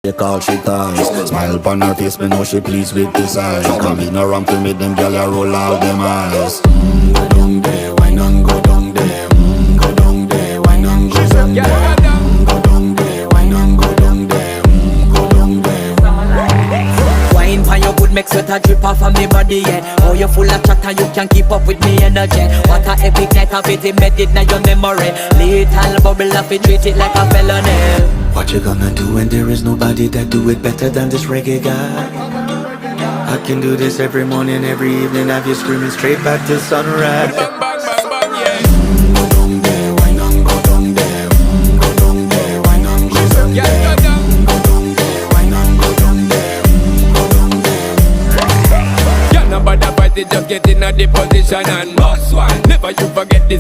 They call she ties. Smile upon her face, me know she pleased with this eyes. Come in around to me, them gyal a roll out them eyes. Go down there, why not go down there? Go down there, why not go down there? Go down there, why not go down there? Go down there. Wine pan your good, make sweat a drip off of me body, yeah. Oh, you full of chatter, you can't keep up with me energy. What a epic night of it, embedded in your memory. Little bubble of it, treat it like a felony. What you gonna do when there is nobody that do it better than this reggae guy? I can do this every morning, every evening, have you screaming straight back to sunrise. Bang, bang, bang, bang, yeah. Go down there, why not go down there? Go down there, why not go down there? Yeah, go down. Go down there, why not go down there? Go down there. Yeah, nobody fight it, just get in a the position and boss one. Never you forget this.